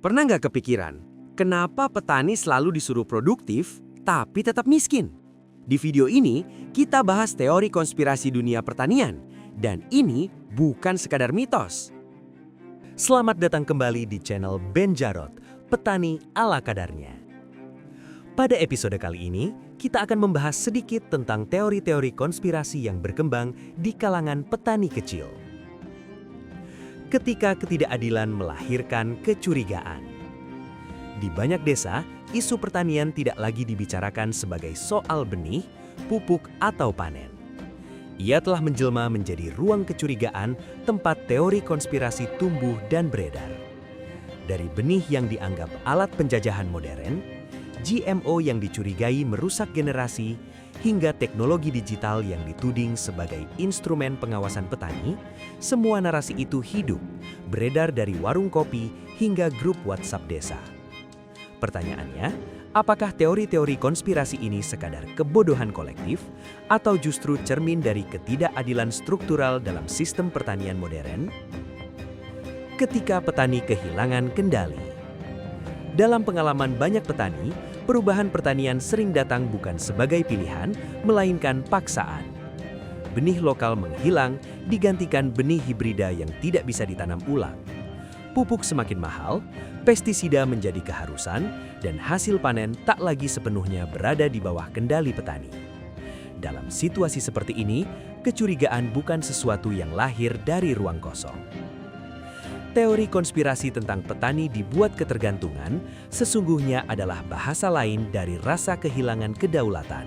Pernah nggak kepikiran, kenapa petani selalu disuruh produktif, tapi tetap miskin? Di video ini, kita bahas teori konspirasi dunia pertanian. Dan ini bukan sekadar mitos. Selamat datang kembali di channel Ben Jarod, Petani ala Kadarnya. Pada episode kali ini, kita akan membahas sedikit tentang teori-teori konspirasi yang berkembang di kalangan petani kecil. Ketika ketidakadilan melahirkan kecurigaan. Di banyak desa, isu pertanian tidak lagi dibicarakan sebagai soal benih, pupuk, atau panen. Ia telah menjelma menjadi ruang kecurigaan tempat teori konspirasi tumbuh dan beredar. Dari benih yang dianggap alat penjajahan modern, GMO yang dicurigai merusak generasi, hingga teknologi digital yang dituding sebagai instrumen pengawasan petani, semua narasi itu hidup, beredar dari warung kopi hingga grup WhatsApp desa. Pertanyaannya, apakah teori-teori konspirasi ini sekadar kebodohan kolektif atau justru cermin dari ketidakadilan struktural dalam sistem pertanian modern? Ketika petani kehilangan kendali. Dalam pengalaman banyak petani, perubahan pertanian sering datang bukan sebagai pilihan, melainkan paksaan. Benih lokal menghilang, digantikan benih hibrida yang tidak bisa ditanam ulang. Pupuk semakin mahal, pestisida menjadi keharusan, dan hasil panen tak lagi sepenuhnya berada di bawah kendali petani. Dalam situasi seperti ini, kecurigaan bukan sesuatu yang lahir dari ruang kosong. Teori konspirasi tentang petani dibuat ketergantungan sesungguhnya adalah bahasa lain dari rasa kehilangan kedaulatan.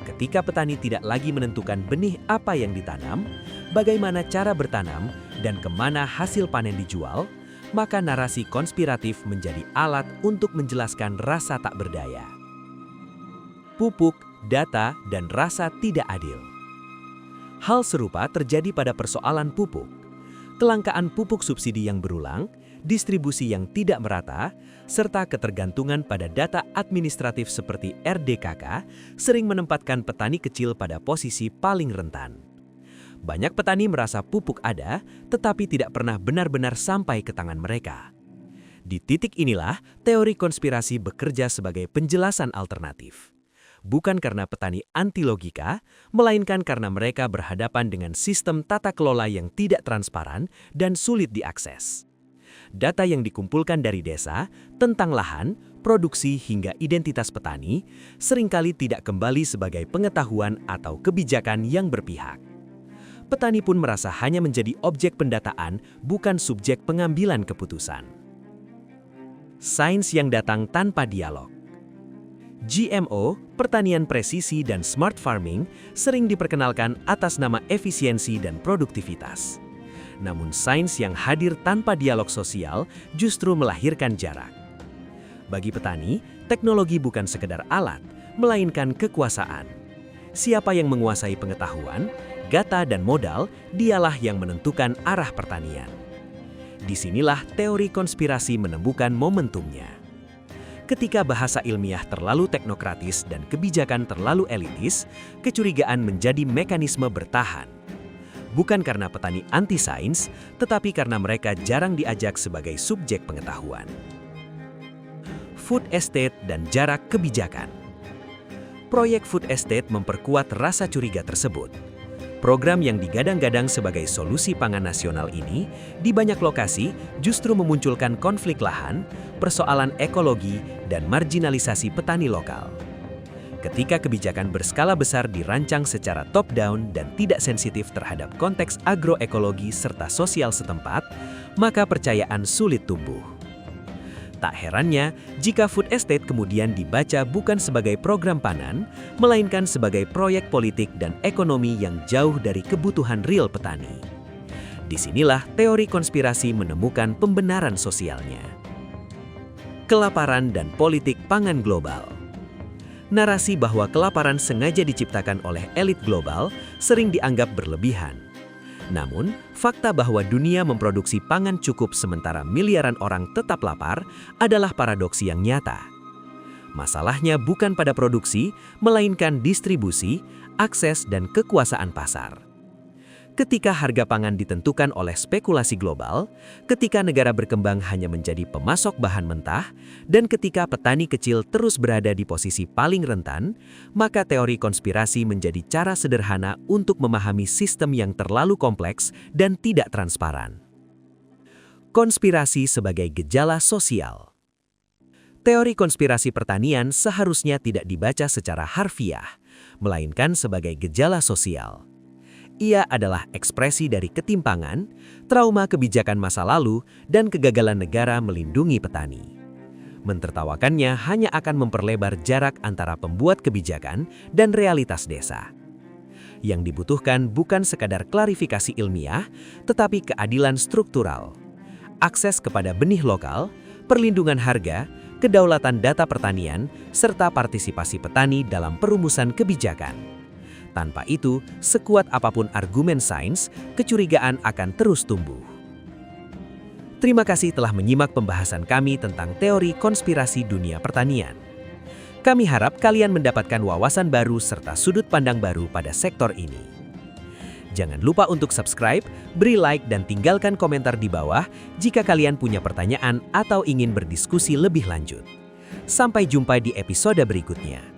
Ketika petani tidak lagi menentukan benih apa yang ditanam, bagaimana cara bertanam, dan kemana hasil panen dijual, maka narasi konspiratif menjadi alat untuk menjelaskan rasa tak berdaya. Pupuk, data, dan rasa tidak adil. Hal serupa terjadi pada persoalan pupuk. Kelangkaan pupuk subsidi yang berulang, distribusi yang tidak merata, serta ketergantungan pada data administratif seperti RDKK sering menempatkan petani kecil pada posisi paling rentan. Banyak petani merasa pupuk ada, tetapi tidak pernah benar-benar sampai ke tangan mereka. Di titik inilah, teori konspirasi bekerja sebagai penjelasan alternatif. Bukan karena petani anti logika, melainkan karena mereka berhadapan dengan sistem tata kelola yang tidak transparan dan sulit diakses. Data yang dikumpulkan dari desa tentang lahan, produksi hingga identitas petani seringkali tidak kembali sebagai pengetahuan atau kebijakan yang berpihak. Petani pun merasa hanya menjadi objek pendataan, bukan subjek pengambilan keputusan. Sains yang datang tanpa dialog. GMO, pertanian presisi dan smart farming sering diperkenalkan atas nama efisiensi dan produktivitas. Namun sains yang hadir tanpa dialog sosial justru melahirkan jarak. Bagi petani, teknologi bukan sekedar alat, melainkan kekuasaan. Siapa yang menguasai pengetahuan, data dan modal, dialah yang menentukan arah pertanian. Disinilah teori konspirasi menemukan momentumnya. Ketika bahasa ilmiah terlalu teknokratis dan kebijakan terlalu elitis, kecurigaan menjadi mekanisme bertahan. Bukan karena petani anti-sains, tetapi karena mereka jarang diajak sebagai subjek pengetahuan. Food estate dan jarak kebijakan. Proyek food estate memperkuat rasa curiga tersebut. Program yang digadang-gadang sebagai solusi pangan nasional ini, di banyak lokasi justru memunculkan konflik lahan, persoalan ekologi, dan marginalisasi petani lokal. Ketika kebijakan berskala besar dirancang secara top-down dan tidak sensitif terhadap konteks agroekologi serta sosial setempat, maka percayaan sulit tumbuh. Tak herannya jika food estate kemudian dibaca bukan sebagai program panen, melainkan sebagai proyek politik dan ekonomi yang jauh dari kebutuhan real petani. Disinilah teori konspirasi menemukan pembenaran sosialnya. Kelaparan dan politik pangan global. Narasi bahwa kelaparan sengaja diciptakan oleh elit global sering dianggap berlebihan. Namun, fakta bahwa dunia memproduksi pangan cukup sementara miliaran orang tetap lapar adalah paradoks yang nyata. Masalahnya bukan pada produksi, melainkan distribusi, akses, dan kekuasaan pasar. Ketika harga pangan ditentukan oleh spekulasi global, ketika negara berkembang hanya menjadi pemasok bahan mentah, dan ketika petani kecil terus berada di posisi paling rentan, maka teori konspirasi menjadi cara sederhana untuk memahami sistem yang terlalu kompleks dan tidak transparan. Konspirasi sebagai gejala sosial. Teori konspirasi pertanian seharusnya tidak dibaca secara harfiah, melainkan sebagai gejala sosial. Ia adalah ekspresi dari ketimpangan, trauma kebijakan masa lalu, dan kegagalan negara melindungi petani. Mentertawakannya hanya akan memperlebar jarak antara pembuat kebijakan dan realitas desa. Yang dibutuhkan bukan sekadar klarifikasi ilmiah, tetapi keadilan struktural. Akses kepada benih lokal, perlindungan harga, kedaulatan data pertanian, serta partisipasi petani dalam perumusan kebijakan. Tanpa itu, sekuat apapun argumen sains, kecurigaan akan terus tumbuh. Terima kasih telah menyimak pembahasan kami tentang teori konspirasi dunia pertanian. Kami harap kalian mendapatkan wawasan baru serta sudut pandang baru pada sektor ini. Jangan lupa untuk subscribe, beri like, dan tinggalkan komentar di bawah jika kalian punya pertanyaan atau ingin berdiskusi lebih lanjut. Sampai jumpa di episode berikutnya.